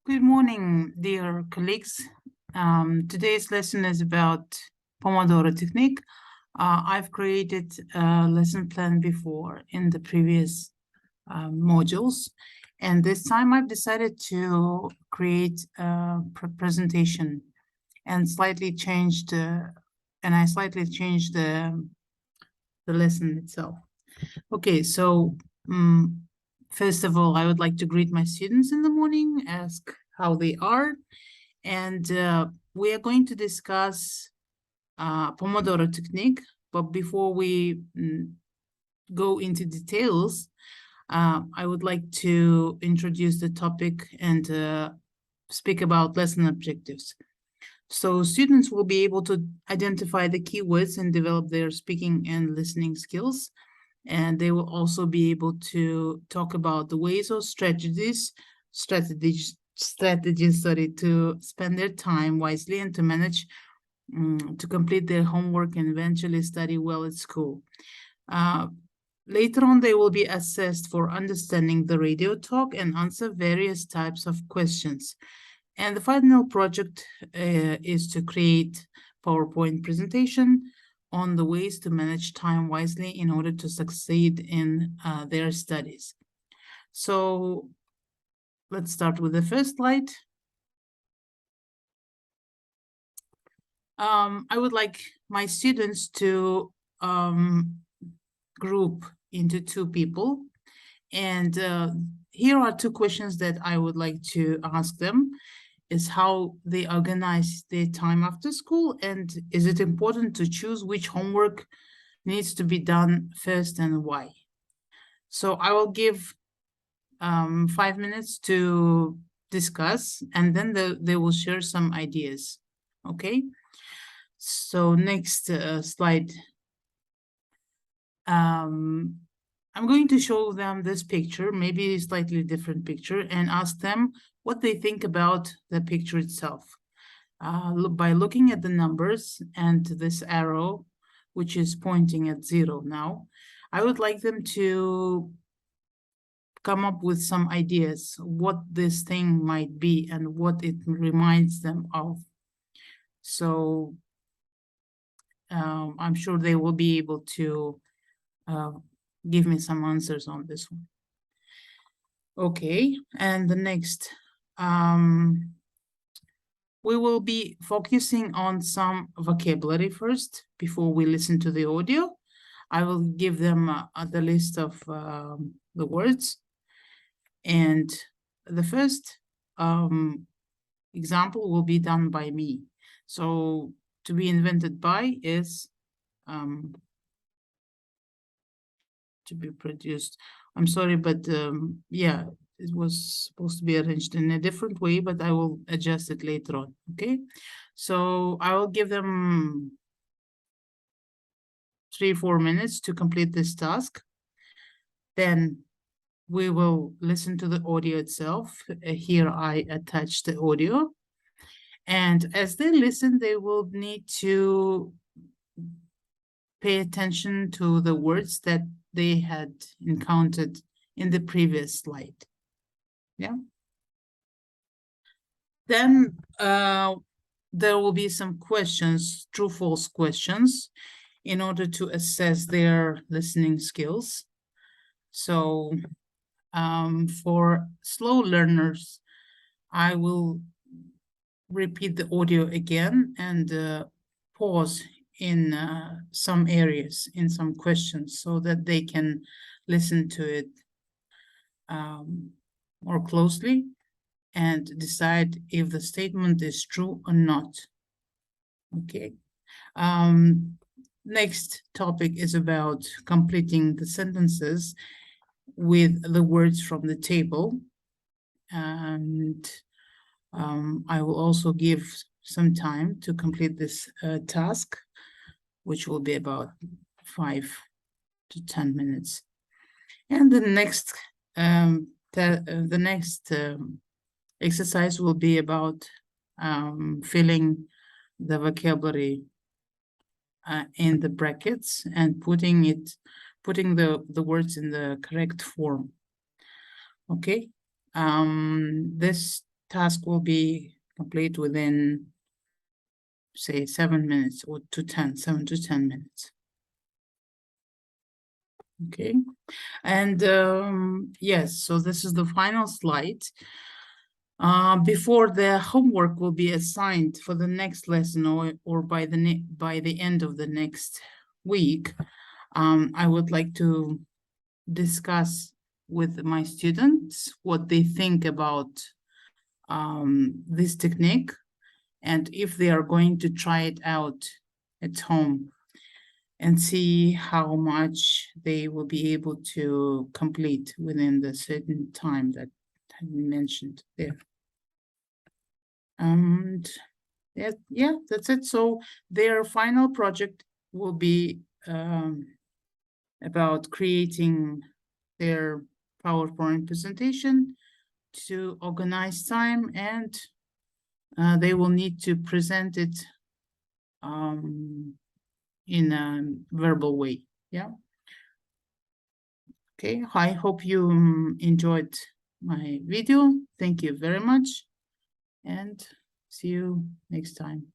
Good morning, dear colleagues. Today's lesson is about Pomodoro Technique. I've created a lesson plan before in the previous modules, and this time I've decided to create a presentation and slightly changed, I slightly changed the lesson itself. Okay, so first of all, I would like to greet my students in the morning, ask how they are, and we are going to discuss Pomodoro Technique. But before we go into details, I would like to introduce the topic and speak about lesson objectives. So students will be able to identify the keywords and develop their speaking and listening skills. And they will also be able to talk about the ways or strategies to spend their time wisely and to manage to complete their homework and eventually study well at school. Later on, they will be assessed for understanding the radio talk and answer various types of questions. And the final project is to create PowerPoint presentation on the ways to manage time wisely in order to succeed in their studies. So let's start with the first slide. I would like my students to group into two people. And here are two questions that I would like to ask them. Is how they organize their time after school, and is it important to choose which homework needs to be done first and why? So I will give 5 minutes to discuss, and then they will share some ideas. Okay, so next slide. I'm going to show them this picture, maybe a slightly different picture, and ask them what they think about the picture itself. By looking at the numbers and this arrow, which is pointing at 0 now, I would like them to come up with some ideas what this thing might be and what it reminds them of. So I'm sure they will be able to give me some answers on this one. Okay, and the next, we will be focusing on some vocabulary first before we listen to the audio. I will give them the list of the words. And the first example will be done by me. So to be invented by is to be produced. I'm sorry, but yeah, it was supposed to be arranged in a different way, but I will adjust it later on, okay? So I will give them 3-4 minutes to complete this task. Then we will listen to the audio itself. Here I attach the audio. And as they listen, they will need to pay attention to the words that they had encountered in the previous slide. Yeah. Then there will be some questions, true-false questions, in order to assess their listening skills. So for slow learners, I will repeat the audio again and pause in some areas, in some questions, so that they can listen to it more closely and decide if the statement is true or not. Okay. Next topic is about completing the sentences with the words from the table. And I will also give some time to complete this task, which will be about 5 to 10 minutes. And the next exercise will be about filling the vocabulary in the brackets and putting the words in the correct form. Okay, this task will be complete within, say, 7 minutes or 7 to 10 minutes. Okay, and yes, so this is the final slide. Before the homework will be assigned for the next lesson or by the end of the next week, I would like to discuss with my students what they think about this technique and if they are going to try it out at home and see how much they will be able to complete within the certain time that I mentioned there. And yeah, that's it. So their final project will be about creating their PowerPoint presentation to organize time, and they will need to present it in a verbal way. Yeah. Okay, I hope you enjoyed my video. Thank you very much, and see you next time.